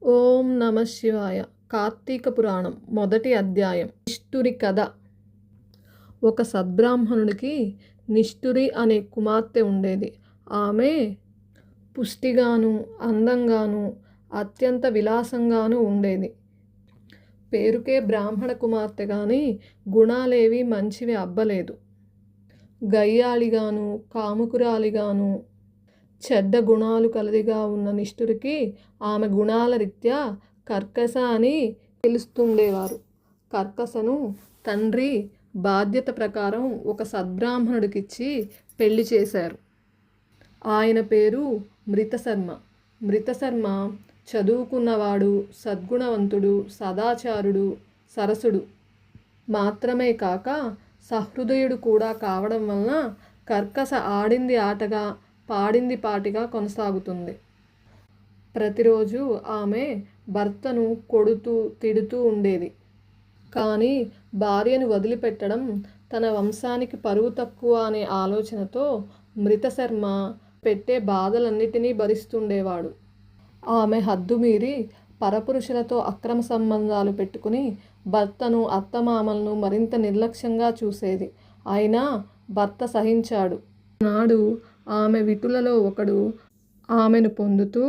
ఓం నమ శివాయ. కార్తీక పురాణం మొదటి అధ్యాయం. నిష్ఠురి కథ. ఒక సద్బ్రాహ్మణుడికి నిష్ఠురి అనే కుమార్తె ఉండేది. ఆమె పుష్టిగాను అందంగాను అత్యంత విలాసంగాను ఉండేది. పేరుకే బ్రాహ్మణ కుమార్తె కానీ గుణాలేవి మంచివి అబ్బలేదు. గయ్యాళిగాను కాముకురాలిగాను చెడ్డ గుణాలు కలదిగా ఉన్న నిష్ఠురికి ఆమె గుణాల రీత్యా కర్కశ అని పిలుస్తుండేవారు. కర్కశను తండ్రి బాధ్యత ప్రకారం ఒక సద్బ్రాహ్మణుడికిచ్చి పెళ్లి చేశారు. ఆయన పేరు మృతశర్మ. మృతశర్మ చదువుకున్నవాడు, సద్గుణవంతుడు, సదాచారుడు, సరసుడు మాత్రమే కాక సహృదయుడు కూడా కావడం వలన కర్కశ ఆడింది ఆటగా పాడింది పాటిగా కొనసాగుతుంది. ప్రతిరోజు ఆమె భర్తను కొడుతూ తిడుతూ ఉండేది. కానీ భార్యను వదిలిపెట్టడం తన వంశానికి పరువు తక్కువ అనే ఆలోచనతో మృతశర్మ పెట్టే బాధలన్నిటినీ భరిస్తుండేవాడు. ఆమె హద్దుమీరి పరపురుషులతో అక్రమ సంబంధాలు పెట్టుకుని భర్తను అత్తమామలను మరింత నిర్లక్ష్యంగా చూసేది. అయినా భర్త సహించాడు. నాడు ఆమె విటులలో ఒకడు ఆమెను పొందుతూ,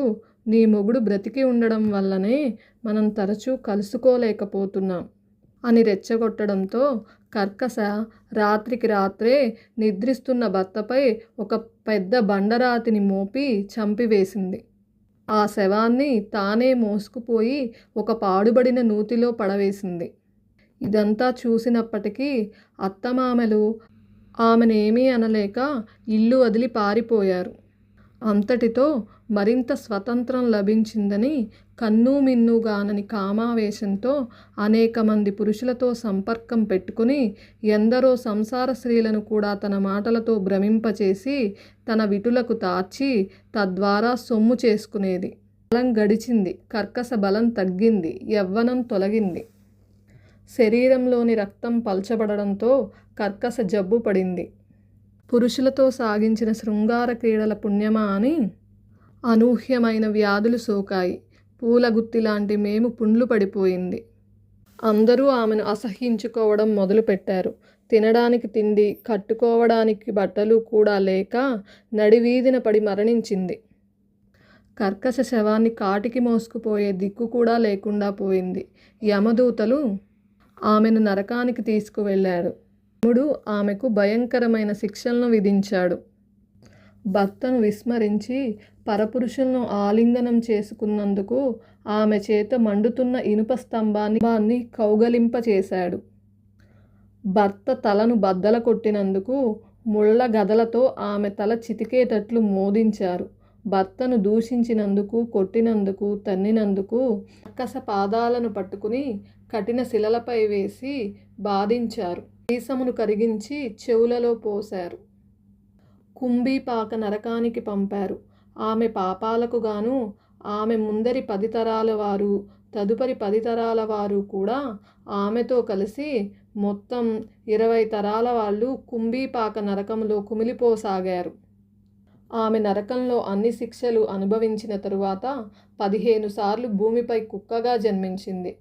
నీ మొగుడు బ్రతికి ఉండడం వల్లనే మనం తరచూ కలుసుకోలేకపోతున్నాం అని రెచ్చగొట్టడంతో కర్కశ రాత్రికి రాత్రే నిద్రిస్తున్న భర్తపై ఒక పెద్ద బండరాతిని మోపి చంపివేసింది. ఆ శవాన్ని తానే మోసుకుపోయి ఒక పాడుబడిన నూతిలో పడవేసింది. ఇదంతా చూసినప్పటికీ అత్తమామలు ఆమెనేమీ అనలేక ఇల్లు వదిలి పారిపోయారు. అంతటితో మరింత స్వతంత్రం లభించిందని కన్నుమిన్నుగానని కామావేశంతో అనేక మంది పురుషులతో సంపర్కం పెట్టుకుని ఎందరో సంసార స్త్రీలను కూడా తన మాటలతో భ్రమింపచేసి తన విటులకు తార్చి తద్వారా సొమ్ము చేసుకునేది. కాలం గడిచింది. కర్కశ బలం తగ్గింది. యవ్వనం తొలగింది. శరీరంలోని రక్తం పల్చబడడంతో కర్కశ జబ్బు పడింది. పురుషులతో సాగించిన శృంగార క్రీడల పుణ్యమా అని అనూహ్యమైన వ్యాధులు సోకాయి. పూలగుత్తి లాంటి మేము పుండ్లు పడిపోయింది. అందరూ ఆమెను అసహ్యించుకోవడం మొదలుపెట్టారు. తినడానికి తిండి, కట్టుకోవడానికి బట్టలు కూడా లేక నడివీధిన పడి మరణించింది. కర్కశ శవాన్ని కాటికి మోసుకుపోయే దిక్కు కూడా లేకుండా పోయింది. యమదూతలు ఆమెను నరకానికి తీసుకువెళ్ళారు. యముడు ఆమెకు భయంకరమైన శిక్షలను విధించాడు. భర్తను విస్మరించి పరపురుషులను ఆలింగనం చేసుకున్నందుకు ఆమె చేత మండుతున్న ఇనుప స్తంభాన్ని కౌగలింపచేశాడు. భర్త తలను బద్దల కొట్టినందుకు ముళ్ళ గదలతో ఆమె తల చితికేటట్లు మోదించారు. భర్తను దూషించినందుకు, కొట్టినందుకు, తన్నినందుకు కర్కశ పాదాలను పట్టుకుని కఠిన శిలలపై వేసి బాధించారు. సీసమును కరిగించి చెవులలో పోశారు. కుంభీపాక నరకానికి పంపారు. ఆమె పాపాలకు గాను ఆమె ముందరి 10 తరాల వారు, తదుపరి 10 తరాల వారు కూడా ఆమెతో కలిసి మొత్తం 20 తరాల వాళ్ళు కుంభీపాక నరకంలో కుమిలిపోసాగారు. ఆమె నరకంలో అన్ని శిక్షలు అనుభవించిన తరువాత 15 సార్లు భూమిపై కుక్కగా జన్మించింది.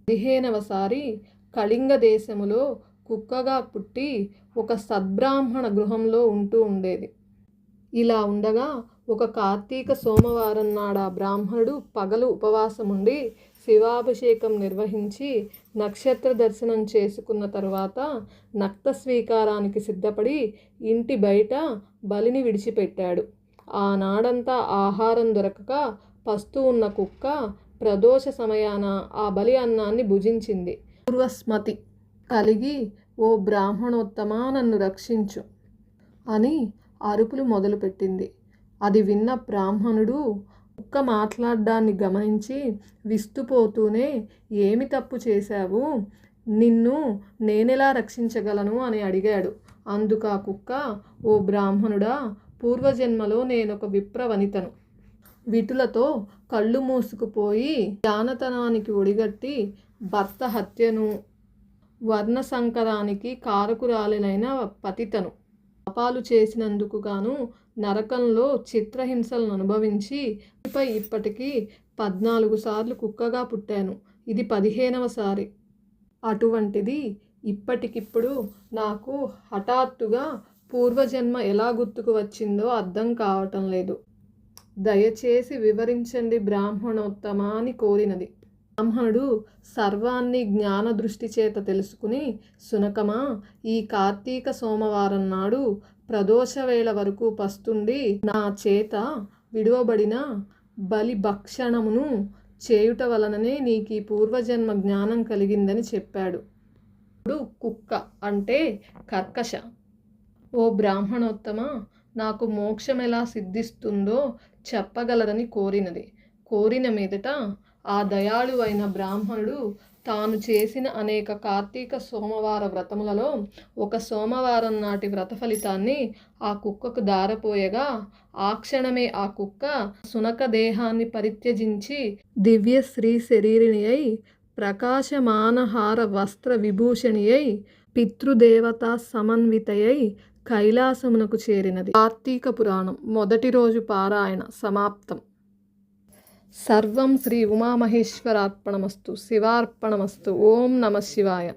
15వ సారి కళింగ దేశములో కుక్కగా పుట్టి ఒక సద్బ్రాహ్మణ గృహంలో ఉంటూ ఉండేది. ఇలా ఉండగా ఒక కార్తీక సోమవారం నాడు ఆ బ్రాహ్మణుడు పగలు ఉపవాసముండి శివాభిషేకం నిర్వహించి నక్షత్ర దర్శనం చేసుకున్న తరువాత నక్త స్వీకారానికి సిద్ధపడి ఇంటి బయట బలిని విడిచిపెట్టాడు. ఆనాడంతా ఆహారం దొరకక పస్తు ఉన్న కుక్క ప్రదోష సమయాన ఆ బలి అన్నాన్ని భుజించింది. పూర్వస్మతి కలిగి, ఓ బ్రాహ్మణోత్తమా, నన్ను రక్షించు అని అరుపులు మొదలుపెట్టింది. అది విన్న బ్రాహ్మణుడు కుక్క మాట్లాడడాన్ని గమనించి విస్తుపోతూనే, ఏమి తప్పు చేశావు? నిన్ను నేనెలా రక్షించగలను అని అడిగాడు. అందుకు ఆ కుక్క, ఓ బ్రాహ్మణుడా, పూర్వజన్మలో నేనొక విప్రవనితను. విటులతో కళ్ళు మూసుకుపోయి జానతనానికి ఒడిగట్టి భర్త హత్యను, వర్ణ సంకరానికి కారకురాలినైన పతితను. పాపాలు చేసినందుకు గాను నరకంలో చిత్రహింసలను అనుభవించి ఇప్పటికీ 14 సార్లు కుక్కగా పుట్టాను. ఇది 15వ సారి. అటువంటిది ఇప్పటికిప్పుడు నాకు హఠాత్తుగా పూర్వజన్మ ఎలా గుర్తుకు వచ్చిందో అర్థం కావటం లేదు. దయచేసి వివరించండి బ్రాహ్మణోత్తమా అని కోరినది. బ్రాహ్మణుడు సర్వాన్ని జ్ఞాన దృష్టి చేత తెలుసుకుని, సునకమా, ఈ కార్తీక సోమవారం నాడు ప్రదోష వేళ వరకు పస్తుండి నా చేత విడువబడిన బలి భక్షణమును చేయుట వలననే నీకు ఈ పూర్వజన్మ జ్ఞానం కలిగిందని చెప్పాడు. ఇప్పుడు కుక్క అంటే కర్కశ. ఓ బ్రాహ్మణోత్తమ, నాకు మోక్షం ఎలా సిద్ధిస్తుందో చెప్పగలరని కోరినది. కోరిన మీదట ఆ దయాళువైన బ్రాహ్మణుడు తాను చేసిన అనేక కార్తీక సోమవార వ్రతములలో ఒక సోమవారం నాటి వ్రత ఫలితాన్ని ఆ కుక్కకు దారపోయగా ఆ క్షణమే ఆ కుక్క సునక దేహాన్ని పరిత్యజించి దివ్య శ్రీ శరీరిణి అయి ప్రకాశమానహార వస్త్ర విభూషణి అయి పితృదేవతా సమన్వితయై కైలాసమునకు చేరినది. కార్తీక పురాణం మొదటి రోజు పారాయణ సమాప్తం. సర్వం శ్రీ ఉమామహేశ్వరార్పణమస్తు. శివార్పణమస్తు. ఓం నమః శివాయ.